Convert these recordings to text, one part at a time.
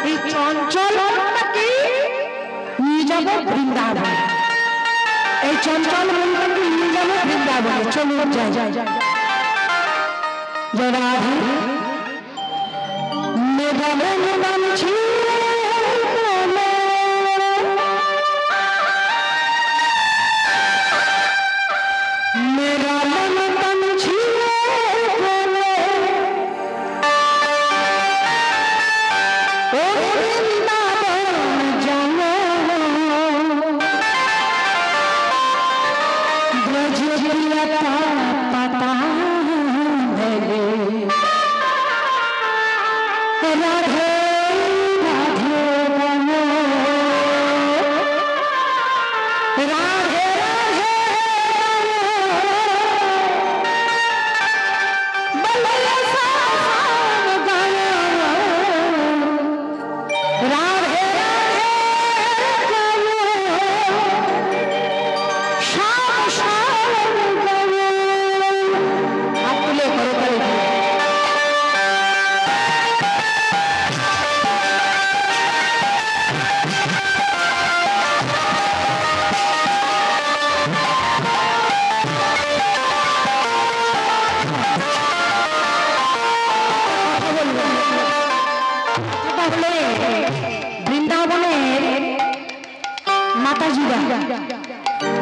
এই চঞ্চল মনটাকে নিয়ে যাব বৃন্দাবন। এই চঞ্চল মনটাকে নিয়ে যাব বৃন্দাবন। চলুন যাই যাই যাই। রাধে মেরা মন ছিল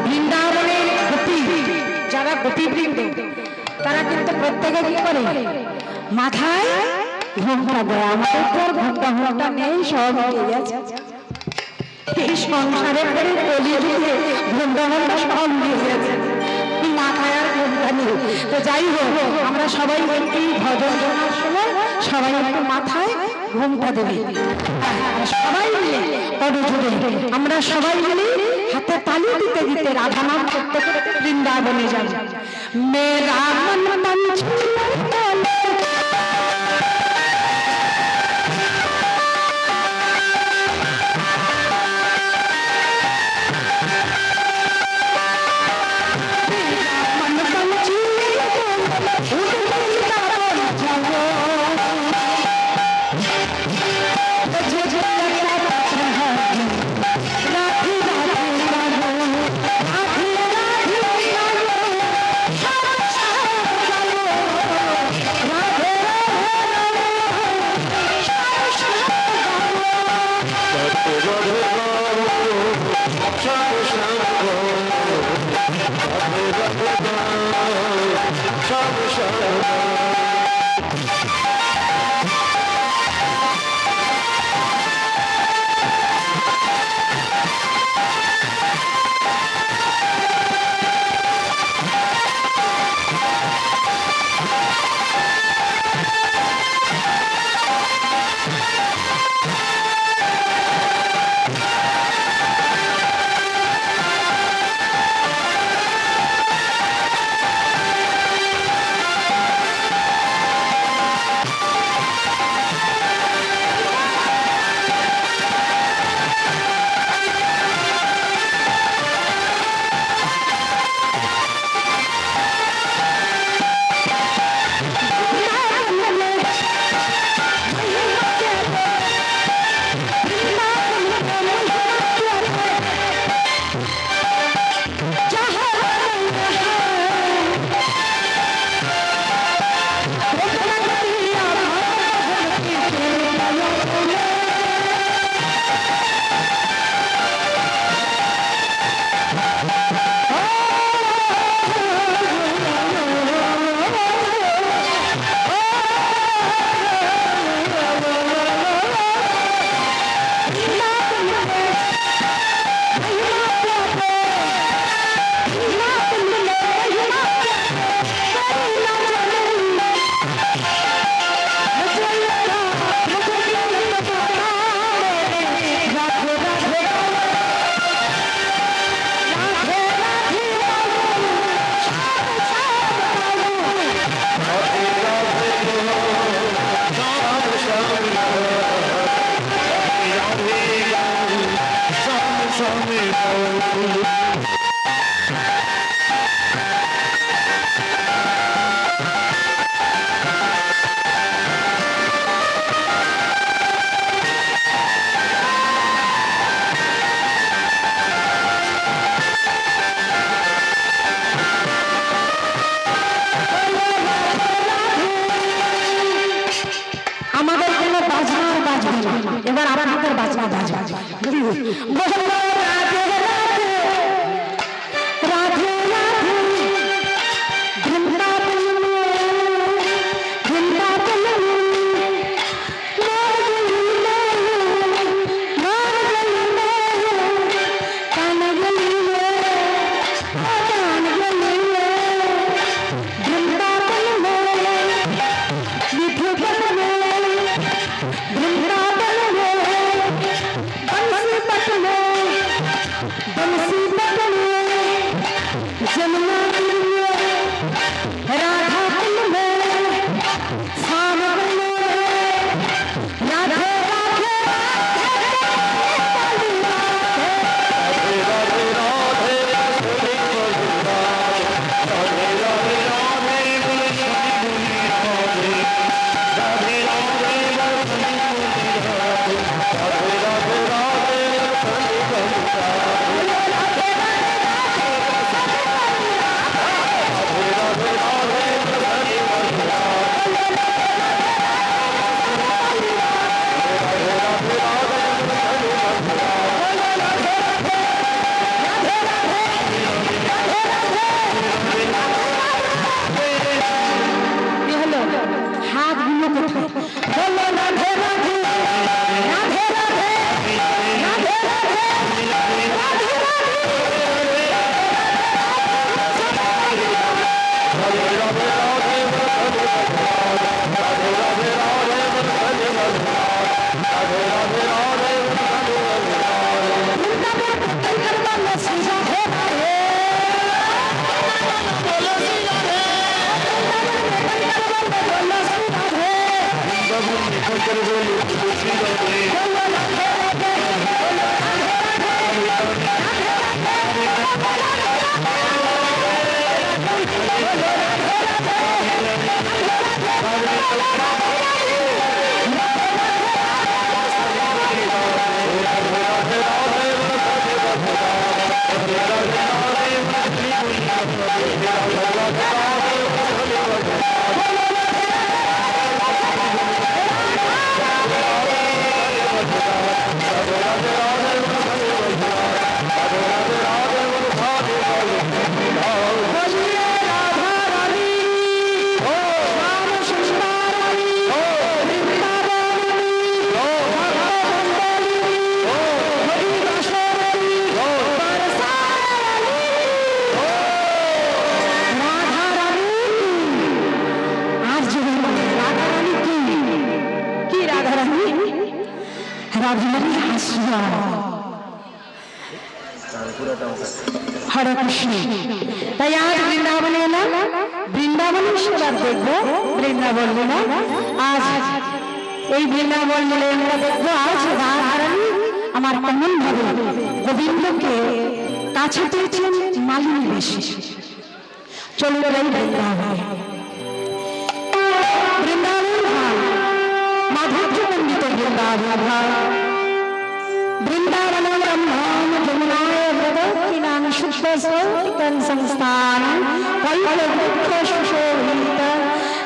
বৃন্দাবনের গোপী যারা গোপীবৃন্দ তারা কিন্তু প্রত্যেকে কি করে মাথায় ঘোমটা দেয়। আমাদের তো ঘোমটা ঘোমটা নেই, সব হয়ে গেছে। এই সংসারের পরে কলিযুগে ঘোমটা ঘোমটা সব নিয়ে গেছে, মাথায় আর ঘোমটা নেই। তো যাই হোক, আমরা সবাই একটি ভজন শোনার সময় সবাই একটু মাথায় ঘোমটা দেবে। সবাই মিলে করজোড়ে আমরা সবাই মিলে হাতে তালি দিতে দিতে রাধা নাম করতে করতে বৃন্দাবনে যাব। মেরা মন না, এবার আপনাদের বাজনা বাজবে। বলো রাধে রাধে, রাধে রাধে, বৃন্দাবন বৃন্দাবন हरे कृष्ण। তাই আজ বৃন্দাবনে এলাম, বৃন্দাবনের সেবা দেখবো, বৃন্দাবন মেলা। আজ এই বৃন্দাবন মেলে আমরা দেখবো আজ রাধারানী আমার কেমন ভাবে গোবিন্দকে কাছে পেয়েছেন মালিনী বেশি। চলুন এই বৃন্দাবন, বৃন্দাবন মাধুর্য মন্ডিত বৃন্দাবন, বৃন্দাবন ব্রহ্মাণ যमुनाय প্রদক্ষিণাং শুদ্ধ সৌতিকং সংস্থানং কল্পবৃক্ষ সুশোভিত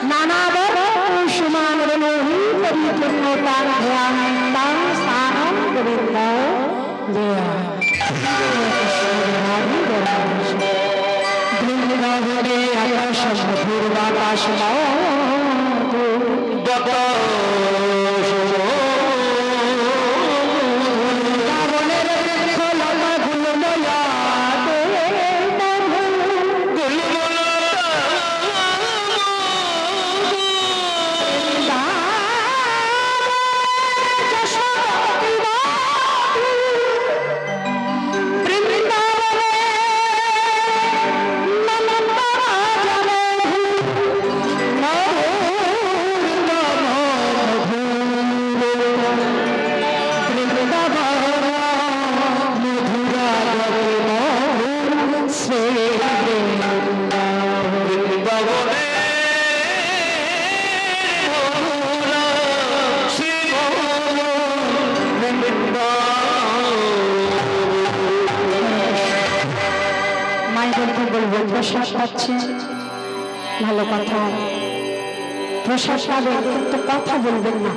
নানাবর্ণ কুসুমান রমণী পরিপূর্ণতাং ধ্যানতাং স্থানং গোবিন্দ বৃন্দাবনে আকাশ মধুর বাতাস প্রসাদ পাচ্ছে, ভালো কথা, প্রসাদ পাবে কিন্তু কথা বলবেন না।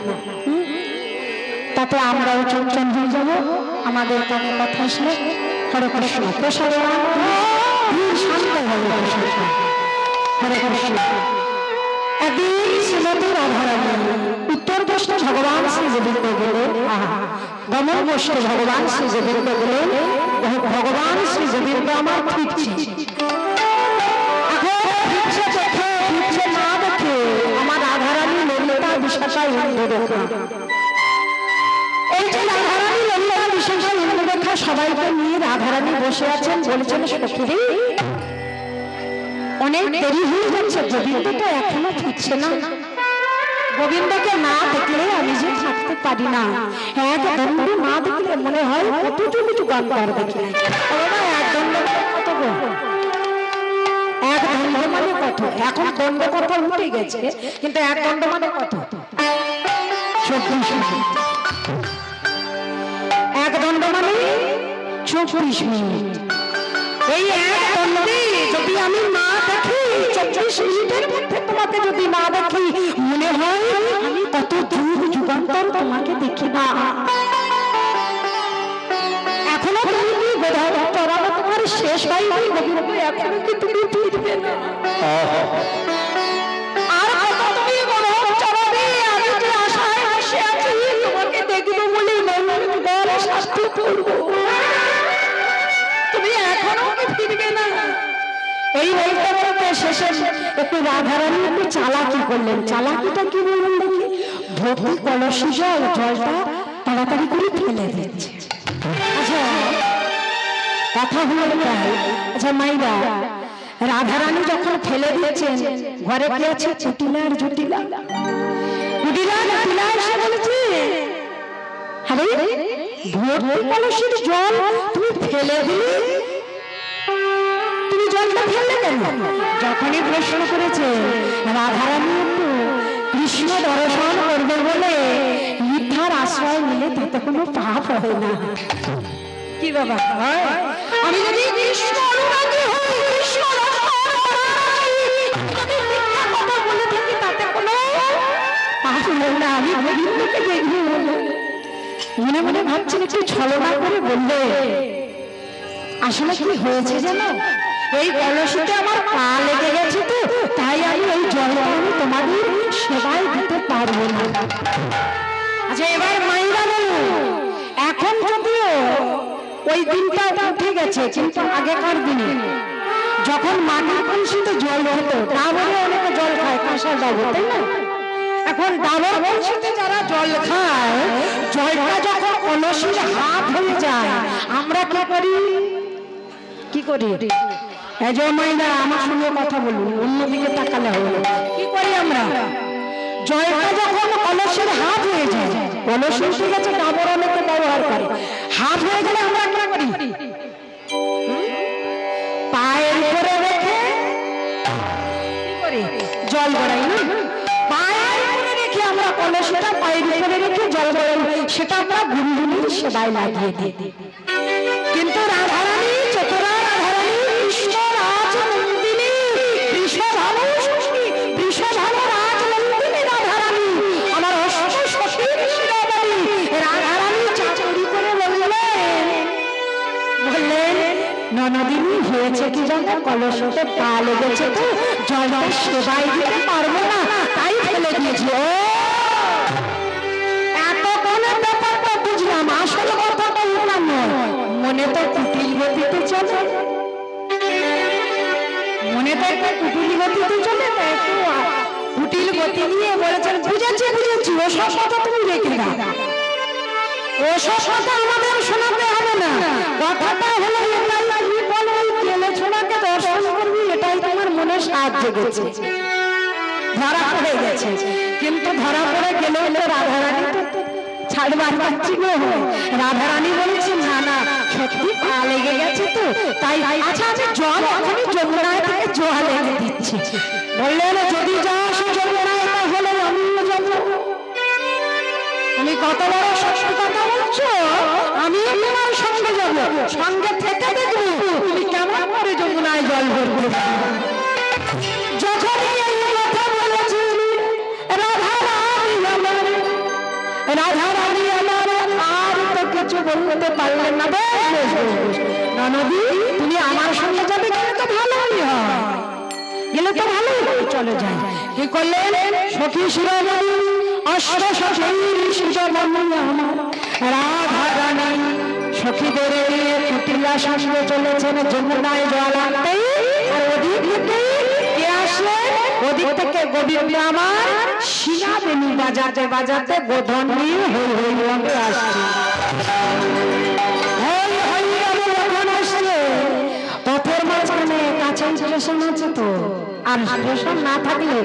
তাতে আমরাও চঞ্চল হয়ে যাব। আমাদের কানে কথা শুনে হরে কৃষ্ণ প্রসাদ শান্ত হবে। হরে কৃষ্ণ। একদিন শ্রীমতী রাধারানী উত্তর প্রশ্ন ভগবান শ্রী গোবিন্দ বলে গমন বসে ভগবান শ্রী গোবিন্দ বলে ভগবান শ্রী গোবিন্দ আমার ফিরছে। এখন ফিরছে দেখে ফিরছে না দেখে আমার রাধারানী ললিতা বিশাখা ইন্দ্র দেখা। এই যে রাধারানী ললিতা বিশাখা ইন্দ্র দেখা সবাইকে নিয়ে রাধারানী বসে আছেন, বলেছেন সখীরে অনেক দেরি হয়ে যাচ্ছে, গোবিন্দ তো এখনো ফিরছে না। গোবিন্দকে না দেখলে আমি যে থাকতে পারি না। এক দণ্ড না দেখলে মনে হয় কতটুকু গান কর দেখি এক দণ্ড কত গো, এক দণ্ড মানে কত? এখন দণ্ড কথা উঠে গেছে, কিন্তু এক দণ্ড মানে কত? 24 মিনিট। এক দণ্ড মানে 24 মিনিট। এই এক দণ্ডে যদি আমি না দেখি 24 মিনিটের মধ্যে তোমাকে যদি না দেখি মনে হয় আমি কত যুগ যুগান্তর তোমাকে দেখি না। এখনো তুমি বোধহয় চড়ানো তোমার শেষ হয়নি গোবিন্দ, এখনো কি তুমি ফিরবে না? আর কত তুমি বোধহয় চড়াবে? আমি যে আশায় বসে আছি তোমাকে দেখবো বলে মনের গলে শাস্তি করবো, তুমি এখনো কি ফিরবে না? এই বলতে বলতে শেষে একটু রাধারানী একটু চালাকি করলেন। চালাকিটা কি বললেন দেখি? ভক্তি কলসি জলটা তাড়াতাড়ি করে ফেলে দিচ্ছে। আচ্ছা কথা হলো তাই। আচ্ছা মাইরা, রাধারানী যখন ফেলে দিয়েছেন ঘরে কি আছে? জটিলা আর জটিলা। জটিলা জটিলা এসে বলেছে আরে ভক্তি কলসির জল তুমি ফেলে দিলে, তুমি জলটা ফেললে কেন? যখনই প্রশ্ন করেছে রাধারানী একটু কৃষ্ণ দর্শন করবে বলে মিথ্যার আশ্রয় নিলে তাতে কোনো পাপ হয় না। কি বাবা হয়? আমি যদি কৃষ্ণ অনুরাগী হই, কৃষ্ণ কথা বলে থাকি তাতে কোনো পাপ হয় না। আমি গোবিন্দকে দেখবো মনে মনে ভাবছেন, একটু ছলনা করে বললে আসলে কি হয়েছে জানো? এই কলসিতে আমার পা লেগে গেছে তো, তাই আমি ওই জলটা আমি তোমাদের সেবায় দিতে পারবো না। আচ্ছা এবার মাইরা বলো, এখন যদিও ওই দিনটা উঠে গেছে, কিন্তু আগেকার দিনে যখন মাটির কলসিতে জল হতো, ডাবরে অনেকে জল খায়, কাঁসার ডাবর, তাই না? এখন ডাবর কলসিতে যারা জল খায়, জলটা যখন কলসির হাত হয়ে যায় আমরা কি করি? কি করি? মাইনা আমার সঙ্গে কথা বলুন, অন্যদিকে তাকালে হলো। কি করি আমরা? জলটা যখন কলসির হাত হয়ে যায়, কলসি ঠিক আছে ডাবর অনেকে ব্যবহার করে, হাত হয়ে গেলে আমরা কি করি? পায়ের উপরে রেখে কি করি? জল গড়াই না? পায়ের উপরে রেখে আমরা কলসিটা পায়ের উপরে রেখে জল গড়াই, সেটা আমরা গুরুজনের সেবায় লাগিয়ে দিই। কিন্তু রাধারানী চতুরা রাধারানী কৃষ্ণ রাজ নন্দিনী বৃষভানু শশী বৃষভানু রাজ নন্দিনী রাধারানী আমার অষ্ট শশীর শিরোমণি রাধারানী চাকরি করে বললেন ননদিনী হয়েছে কি জানো? কলসিতে পা লেগেছে তো জলটা সেবাই দিতে পারবো না, তাই ফেলে দিয়েছি। এতক্ষণের ব্যাপারটা বুঝলাম, আসল কথাটা বললাম মনে তো কুটিল গতিতে চলে, মনে তো একটা কুটিল গতিতে চলে, একটু কুটিল গতি নিয়ে বলেছেন বুঝেছি বুঝেছি, ওসব কথা তুমি রেখে দাও, ওসব কথা আমাদের শোনাতে হবে না। কথাটা হলো এটাই, তুমি বলো ওই কেলে ছোড়াকে দর্শন করবি, এটাই তোমার মনে সাহায্য গেছে, ধরা পড়ে গেছে। কিন্তু ধরা পড়ে গেলেও তো রাধারানী তো ছাড়বার পাচ্ছি গো। রাধারানী বলেছে না না সত্যি পা লেগে গেছে তো তাই। আচ্ছা আমি জল এখনই যমুনায় থেকে জল এনে দিচ্ছি। বললেন যদি যাস যমুনায় তাহলে আমিও যাবো। তুমি কত বড় সত্য কথা বলছো, আমি তোমার সঙ্গে যাবো, সঙ্গে থেকে দেখবো তুমি কেমন করে যমুনায় জল ভরবে। যখনই এই কথা বলেছি রাধারানী আমার বলতে পারলেন না। বেশ বেশ বেশ বেশ। ননদি তুমি আমার সঙ্গে যাবে, গেলে তো ভালোই হয়, গেলে তো ভালোই হয়, চলে যাই। কি করলেন সখী শিরোমণি অষ্ট সখীর শিরোমণি আমার রাধা রানী সখীদের নিয়ে কুটিলা সঙ্গে চলেছেন যমুনায় জল আনতেই। আর ওদিক থেকে কে আসলে, ওদিক থেকে গোবিন্দ আমার শিলা বেণী বাজাতে বাজাতে গোধন নিয়ে হই হই রঙে আসছে। হই হই রঙে যখন আসছে, পথের মাঝখানে কাছে স্টেশন আছে তো, আর স্টেশন না থাকলে